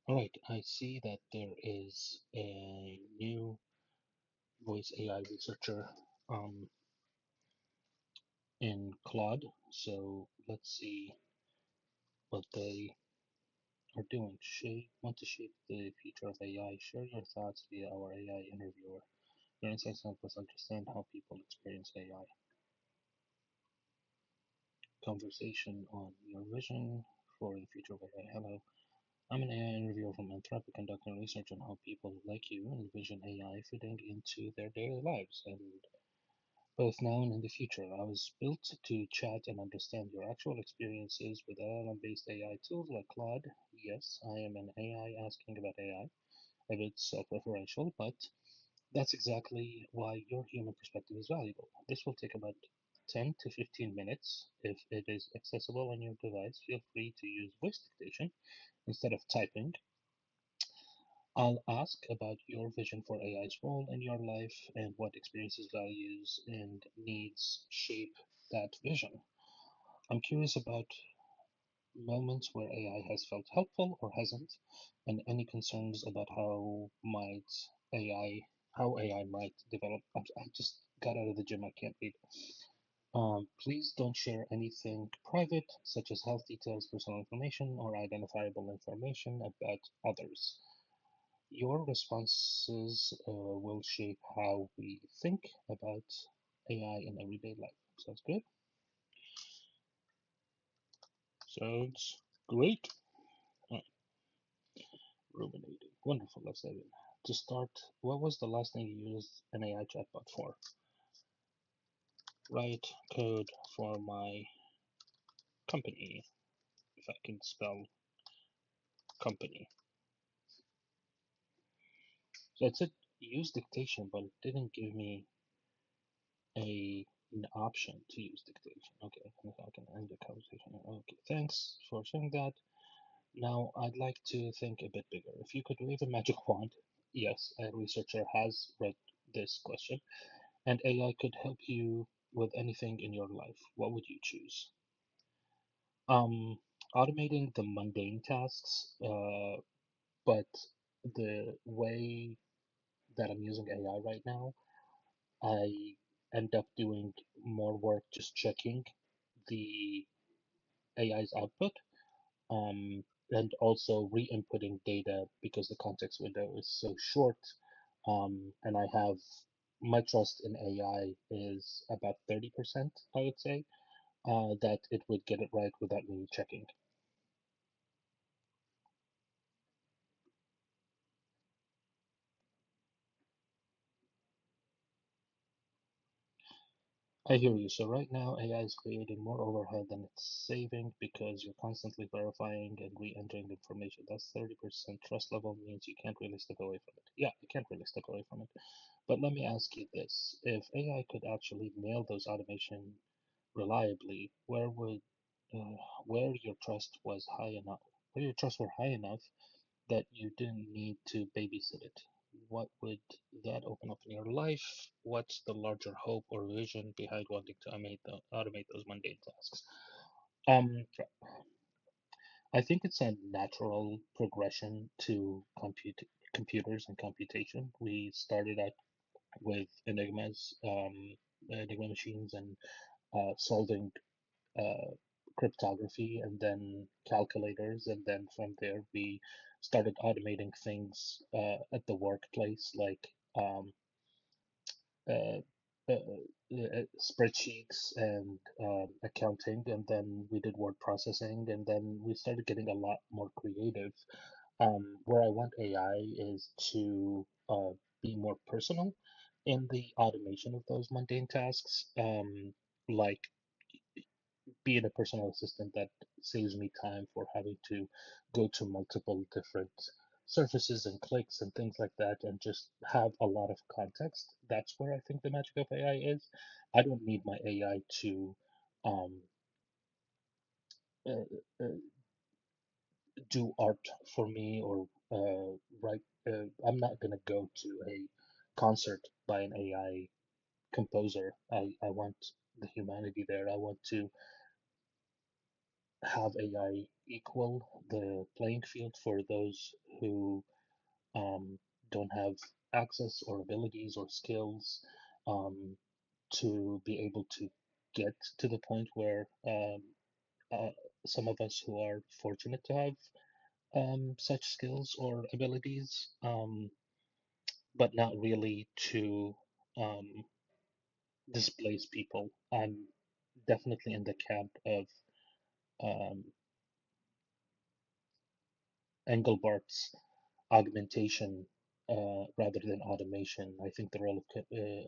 All right, I see that there is a new voice AI researcher um, in Claude. So let's see what they are doing. Want to shape the future of AI? Share your thoughts via our AI interviewer. Your insights help us understand how people experience AI. Conversation on your vision for the future of AI. Hello, I'm an AI interviewer from Anthropic conducting research on how people like you envision AI fitting into their daily lives, and both now and in the future. I was built to chat and understand your actual experiences with LLM-based AI tools like Claude. Yes, I am an AI asking about AI, a bit self-referential, but that's exactly why your human perspective is valuable. This will take about 10 to 15 minutes. If it is accessible on your device, feel free to use voice dictation instead of typing. I'll ask about your vision for AI's role in your life and what experiences, values, and needs shape that vision. I'm curious about moments where AI has felt helpful or hasn't, and any concerns about how AI might develop. I just got out of the gym, I can't read. Please don't share anything private, such as health details, personal information, or identifiable information about others. Your responses will shape how we think about AI in everyday life. Sounds good? Sounds great. Right, ruminating. Wonderful. Let's dive in. To start, what was the last thing you used an AI chatbot for? Write code for my company, if I can spell company. So it said use dictation, but it didn't give me an option to use dictation. Okay, if I can end the conversation. Okay, thanks for sharing that. Now, I'd like to think a bit bigger. If you could wave a magic wand, yes, a researcher has read this question, and AI could help you with anything in your life, what would you choose? Um, Automating the mundane tasks, but the way that I'm using AI right now, I end up doing more work just checking the AI's output, and also re-inputting data because the context window is so short. And I have my trust in AI is about 30%, I would say, that it would get it right without me checking. I hear you. So right now, AI is creating more overhead than it's saving because you're constantly verifying and re-entering information. That's 30% trust level means you can't really step away from it. Yeah, you can't really step away from it. But let me ask you this. If AI could actually nail those automation reliably, where your trust was high enough, where your trust were high enough that you didn't need to babysit it? What would that open up in your life? What's the larger hope or vision behind wanting to automate those mundane tasks? Um, I think it's a natural progression to computers and computation. We started out with Enigma machines, and solving uh, cryptography, and then calculators, and then from there we started automating things at the workplace, like uh, spreadsheets and accounting, and then we did word processing, and then we started getting a lot more creative. Where I want AI is to be more personal in the automation of those mundane tasks, like being a personal assistant that saves me time for having to go to multiple different surfaces and clicks and things like that, and just have a lot of context. That's where I think the magic of AI is. I don't need my AI to um, uh, uh, do art for me, or write. I'm not going to go to a concert by an AI composer. I want the humanity there. I want to have AI equal the playing field for those who um, don't have access or abilities or skills um, to be able to get to the point where uh, some of us who are fortunate to have such skills or abilities, but not really to um, displace people. I'm definitely in the camp of um, Engelbart's augmentation rather than automation. I think the role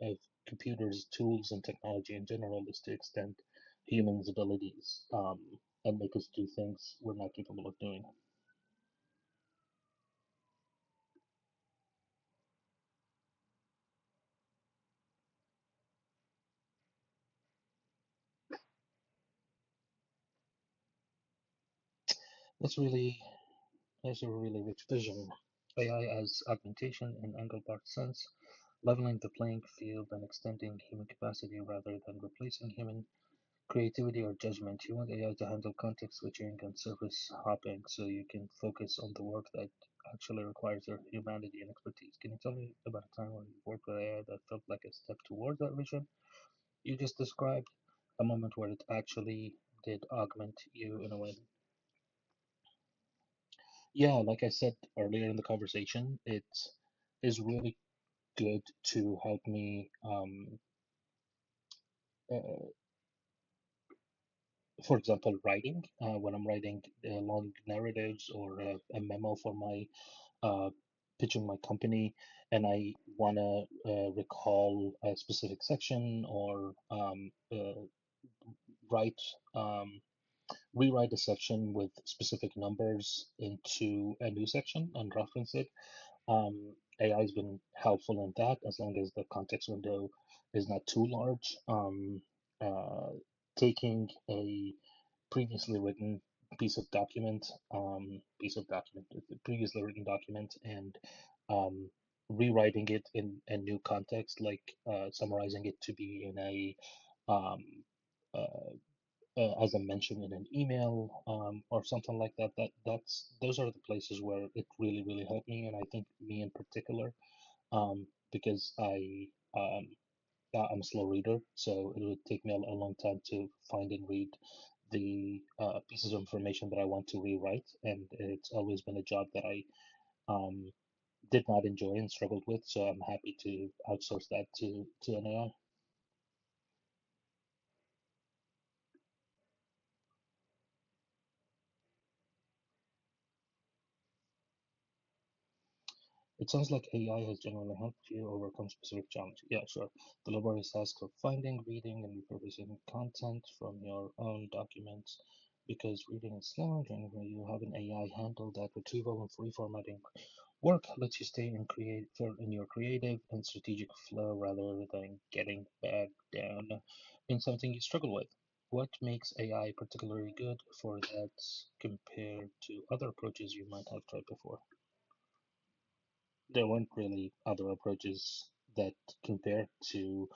of computers, tools, and technology in general is to extend humans' abilities and make us do things we're not capable of doing. That's really that's a really rich vision. AI as augmentation in Engelbart's sense, leveling the playing field and extending human capacity rather than replacing human creativity or judgment. You want AI to handle context switching and surface hopping so you can focus on the work that actually requires your humanity and expertise. Can you tell me about a time when you worked with AI that felt like a step towards that vision you just described? A moment where it actually did augment you in a way. Yeah, like I said earlier in the conversation, it is really good to help me, uh, for example, writing. When I'm writing long narratives or a memo for my pitching my company, and I want to recall a specific section or write rewrite a section with specific numbers into a new section and reference it. AI has been helpful in that as long as the context window is not too large. Uh, Taking a previously written previously written document, and um, rewriting it in a new context, like summarizing it to be in a um, uh, as I mentioned in an email or something like that. Those are the places where it really helped me, and I think me in particular, because um, I'm a slow reader, so it would take me a long time to find and read the pieces of information that I want to rewrite, and it's always been a job that I um, did not enjoy and struggled with. So I'm happy to outsource that to an AI. It sounds like AI has generally helped you overcome specific challenges. Yeah, sure. The laborious task of finding, reading, and repurposing content from your own documents, because reading is slow, and when you have an AI handle that retrieval and reformatting work lets you stay in your creative and strategic flow rather than getting bogged down in something you struggle with. What makes AI particularly good for that compared to other approaches you might have tried before? There weren't really other approaches that compare to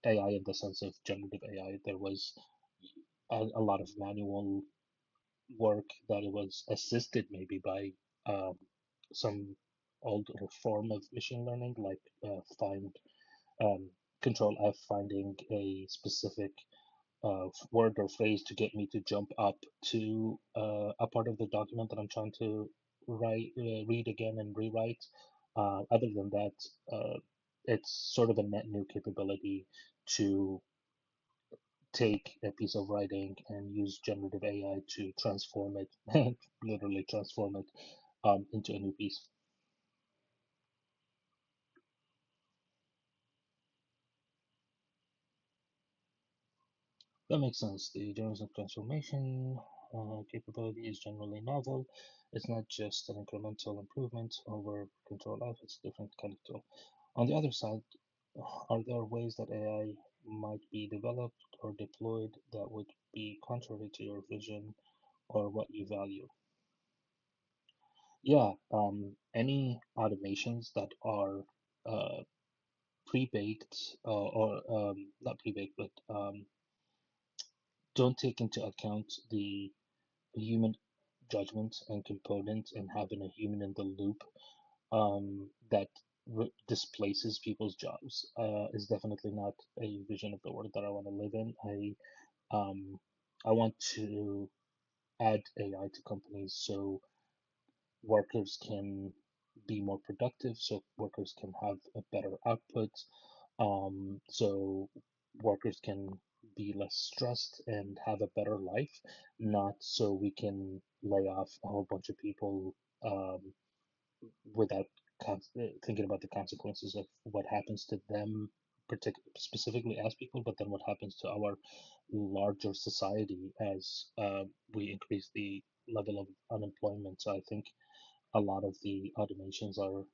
AI in the sense of generative AI. There was a lot of manual work that it was assisted maybe by um, some older form of machine learning, like find um, Control F, finding a specific word or phrase to get me to jump up to a part of the document that I'm trying to read again and rewrite. Other than that, it's sort of a net new capability to take a piece of writing and use generative AI to transform it, literally transform it into a new piece. That makes sense. The generative transformation capability is generally novel. It's not just an incremental improvement over control F, it's a different kind of tool. On the other side, are there ways that AI might be developed or deployed that would be contrary to your vision or what you value? Yeah, any automations that are uh, pre-baked or not pre-baked, but don't take into account the human judgment and component and having a human in the loop that displaces people's jobs is definitely not a vision of the world that I want to live in. Um, I want to add AI to companies so workers can be more productive, so workers can have a better output, so workers can be less stressed and have a better life, not so we can lay off a whole bunch of people um, without thinking about the consequences of what happens to them, specifically as people, but then what happens to our larger society as we increase the level of unemployment. So I think a lot of the automations are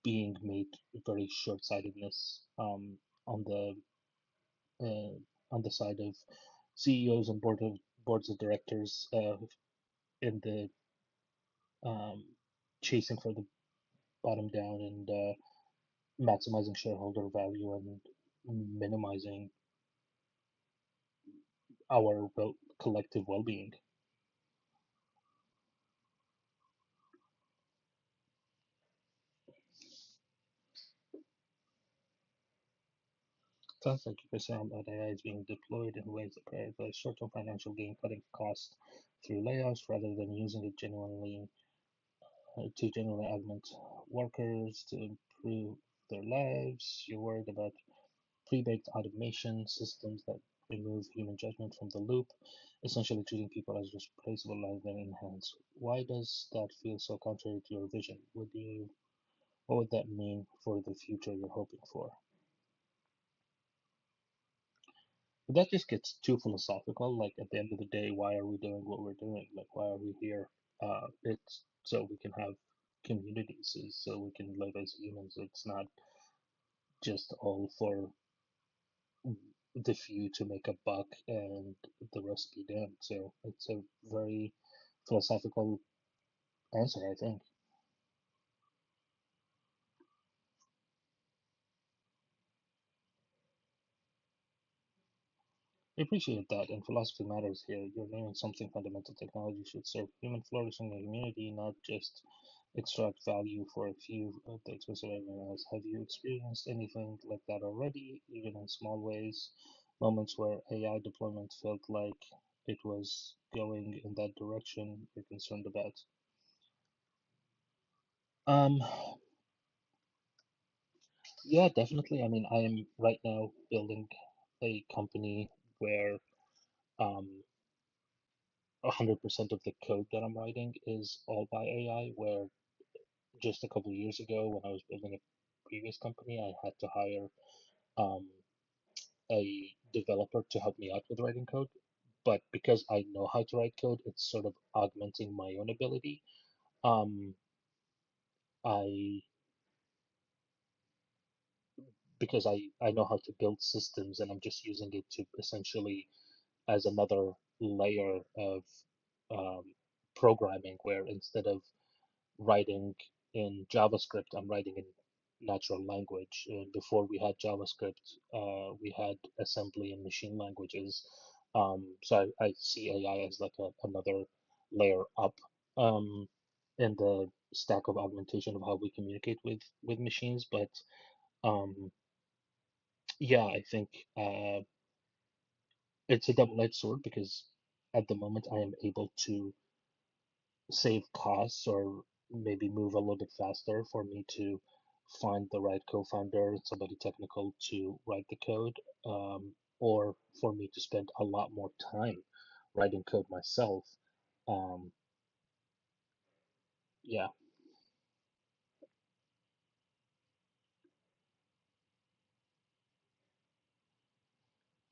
being made very short-sightedness on the uh, on the side of CEOs and boards of directors in the um, chasing for the bottom down and maximizing shareholder value and minimizing our collective well-being. Sounds like you're concerned about AI is being deployed in ways that prioritize short-term financial gain, cutting costs through layoffs rather than using it to genuinely augment workers to improve their lives. You're worried about pre-baked automation systems that remove human judgment from the loop, essentially treating people as replaceable rather than enhanced. Why does that feel so contrary to your vision? What would that mean for the future you're hoping for? But that just gets too philosophical. Like at the end of the day, why are we doing what we're doing? Like why are we here? It's so we can have communities, is so we can live as humans. It's not just all for the few to make a buck and the rest be done. So it's a very philosophical answer, I think. I appreciate that, and philosophy matters here. You're naming something fundamental. Technology should serve human flourishing in the community, not just extract value for a few at the expense of everyone else. Have you experienced anything like that already, even in small ways? Moments where AI deployment felt like it was going in that direction you're concerned about? Um, yeah, definitely. I mean, I am right now building a company where 100% of the code that I'm writing is all by AI, where just a couple of years ago when I was building a previous company, I had to hire um, a developer to help me out with writing code. But because I know how to write code, it's sort of augmenting my own ability. Um, I because I know how to build systems and I'm just using it to essentially as another layer of um, programming where instead of writing in JavaScript, I'm writing in natural language. Before we had JavaScript, we had assembly and machine languages. So I see AI as like another layer up um, in the stack of augmentation of how we communicate with machines. But um, yeah, I think it's a double-edged sword because at the moment I am able to save costs or maybe move a little bit faster for me to find the right co-founder and somebody technical to write the code, or for me to spend a lot more time writing code myself. Um, yeah,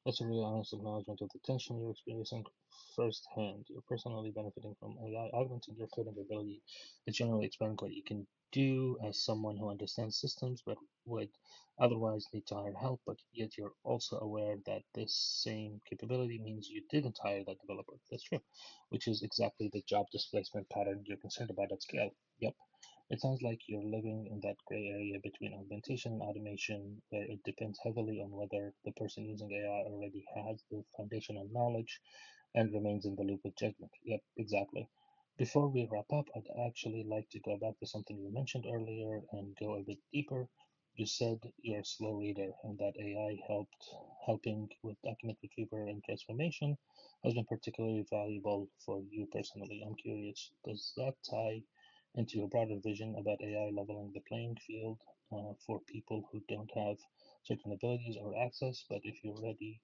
that's a real honest acknowledgement of the tension you're experiencing firsthand. You're personally benefiting from AI augmenting your coding ability. It's generally expanding what you can do as someone who understands systems but would otherwise need to hire help, but yet you're also aware that this same capability means you didn't hire that developer. That's true, which is exactly the job displacement pattern you're concerned about at scale. Yep. It sounds like you're living in that gray area between augmentation and automation, where it depends heavily on whether the person using AI already has the foundational knowledge and remains in the loop with judgment. Yep, exactly. Before we wrap up, I'd actually like to go back to something you mentioned earlier and go a bit deeper. You said you're a slow reader and that AI helping with document retrieval and transformation has been particularly valuable for you personally. I'm curious, does that tie into your broader vision about AI leveling the playing field for people who don't have certain abilities or access? But if you're ready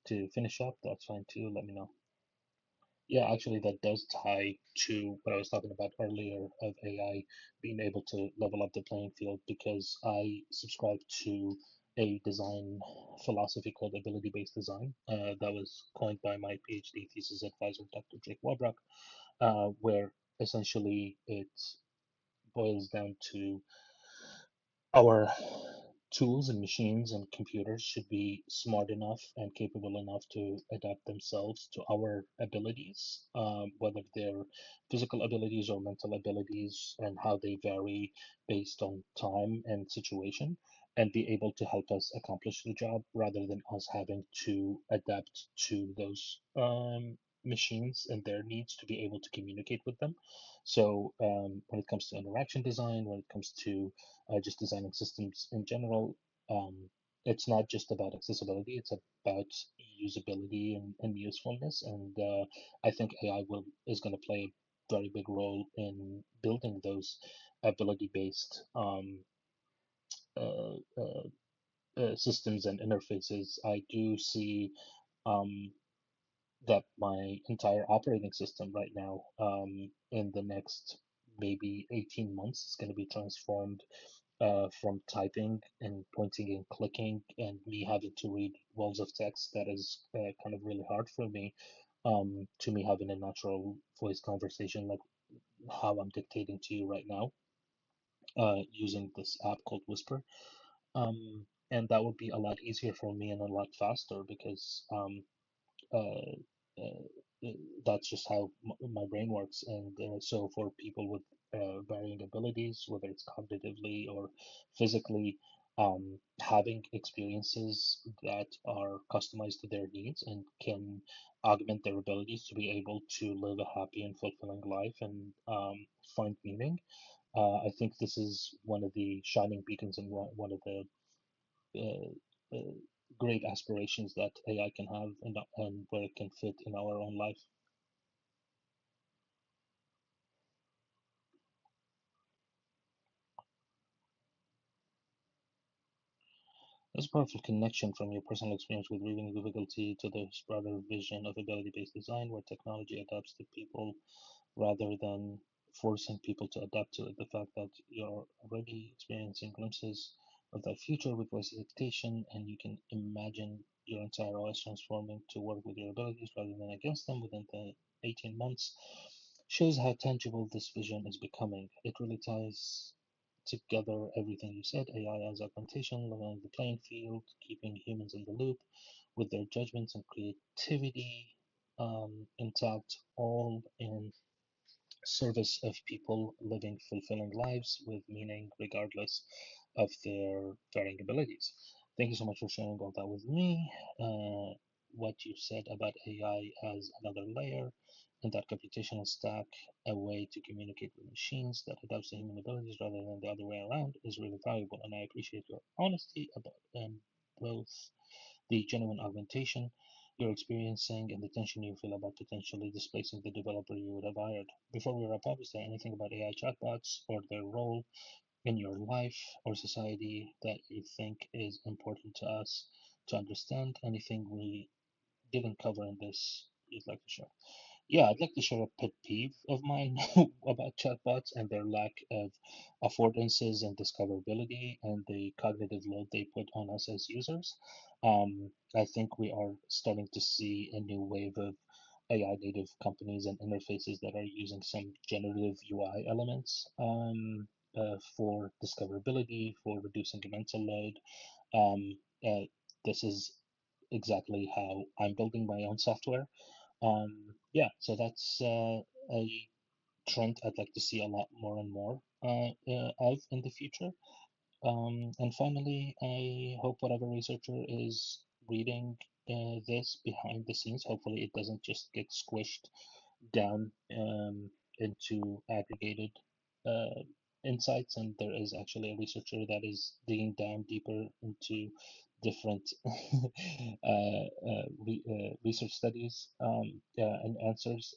to finish up, that's fine too. Let me know. Yeah, actually, that does tie to what I was talking about earlier of AI being able to level up the playing field because I subscribe to a design philosophy called ability-based design that was coined by my PhD thesis advisor, Dr. Jake Wabrock, where essentially it boils down to our tools and machines and computers should be smart enough and capable enough to adapt themselves to our abilities, whether they're physical abilities or mental abilities, and how they vary based on time and situation, and be able to help us accomplish the job rather than us having to adapt to those machines and their needs to be able to communicate with them. So, when it comes to interaction design, when it comes to just designing systems in general. Um, it's not just about accessibility; it's about usability and usefulness. And I think AI will is going to play a very big role in building those ability-based uh, systems and interfaces. I do see um, that my entire operating system right now, in the next maybe 18 months, is going to be transformed from typing and pointing and clicking and me having to read walls of text that is kind of really hard for me, to me having a natural voice conversation like how I'm dictating to you right now, using this app called Whisper. And that would be a lot easier for me and a lot faster because uh, uh, that's just how my brain works. And so for people with varying abilities, whether it's cognitively or physically, having experiences that are customized to their needs and can augment their abilities to be able to live a happy and fulfilling life and find meaning. I think this is one of the shining beacons and one of the uh, great aspirations that AI can have and where it can fit in our own life. There's a powerful connection from your personal experience with reading difficulty to this broader vision of ability-based design where technology adapts to people rather than forcing people to adapt to it. The fact that you're already experiencing glimpses of that future with voice dictation and you can imagine your entire OS transforming to work with your abilities rather than against them within the 18 months shows how tangible this vision is becoming. It really ties together everything you said: AI as augmentation, leveling the playing field, keeping humans in the loop with their judgments and creativity intact, all in service of people living fulfilling lives with meaning regardless of their varying abilities. Thank you so much for sharing all that with me. What you said about AI as another layer in that computational stack, a way to communicate with machines that adapts to human abilities rather than the other way around, is really valuable. And I appreciate your honesty about both the genuine augmentation you're experiencing and the tension you feel about potentially displacing the developer you would have hired. Before we wrap up, is there anything about AI chatbots or their role in your life or society that you think is important to us to understand? Anything we didn't cover in this you'd like to share? Yeah, I'd like to share a pet peeve of mine about chatbots and their lack of affordances and discoverability and the cognitive load they put on us as users. I think we are starting to see a new wave of AI native companies and interfaces that are using some generative UI elements for discoverability, for reducing the mental load. Um, uh, this is exactly how I'm building my own software. Yeah, so that's a trend I'd like to see a lot more and more of in the future. And finally, I hope whatever researcher is reading this behind the scenes. Hopefully, it doesn't just get squished down into aggregated uh, insights, and there is actually a researcher that is digging down deeper into different research studies and answers.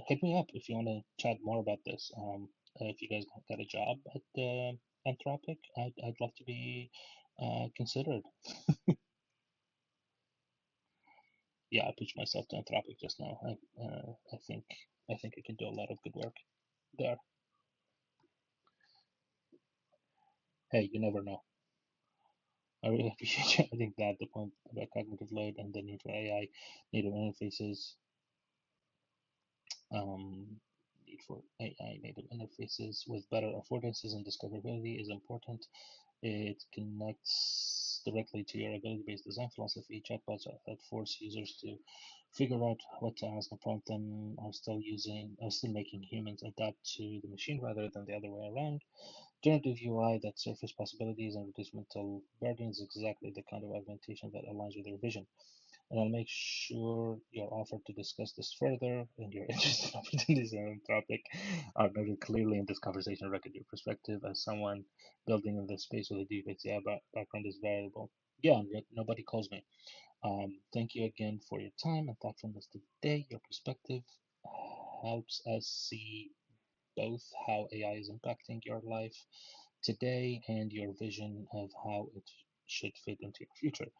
Hit me up if you want to chat more about this. If you guys got a job at Anthropic, I'd love to be considered. Yeah, I pitched myself to Anthropic just now. I think I can do a lot of good work there. Hey, you never know. I really appreciate you adding that, the point about cognitive load and the need for AI native interfaces. Um, Need for AI native interfaces with better affordances and discoverability is important. It connects directly to your ability-based design philosophy. Chatbots that force users to figure out what to ask and prompt them are still making humans adapt to the machine rather than the other way around. Generative UI that surface possibilities and reduce mental burden is exactly the kind of augmentation that aligns with your vision. And I'll make sure you're offered to discuss this further and your interested opportunities in Anthropic are noted clearly in this conversation. Record your perspective as someone building in this space with a deep HCI background is valuable. Yeah, yet nobody calls me. Thank you again for your time and thoughtfulness today. Your perspective helps us see both how AI is impacting your life today and your vision of how it should fit into your future.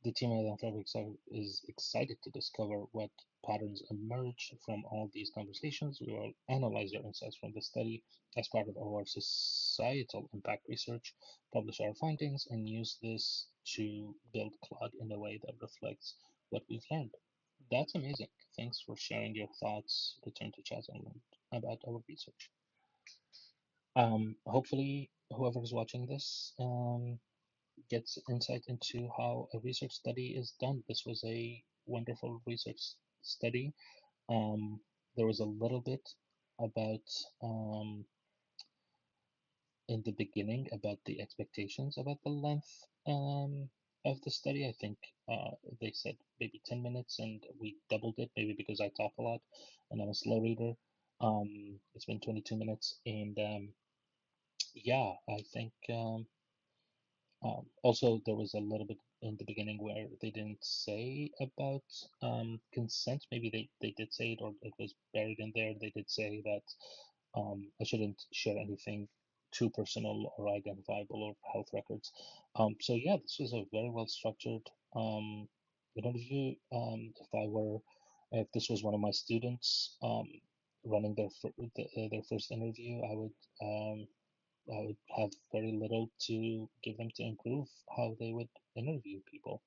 The team at Anthropic is excited to discover what patterns emerge from all these conversations. We will analyze your insights from the study as part of our societal impact research, publish our findings, and use this to build Claude in a way that reflects what we've learned. That's amazing. Thanks for sharing your thoughts. Return to chat and learn about our research. Hopefully, whoever is watching this gets insight into how a research study is done. This was a wonderful research study. Um, there was a little bit about in the beginning about the expectations about the length of the study. I think they said maybe 10 minutes, and we doubled it, maybe because I talk a lot and I'm a slow reader. It's been 22 minutes, and yeah, I think. Also, there was a little bit in the beginning where they didn't say about consent. Maybe they did say it, or it was buried in there. They did say that I shouldn't share anything too personal or identifiable or health records. So yeah, this was a very well structured interview. If this was one of my students running their first interview, I would have very little to give them to improve how they would interview people.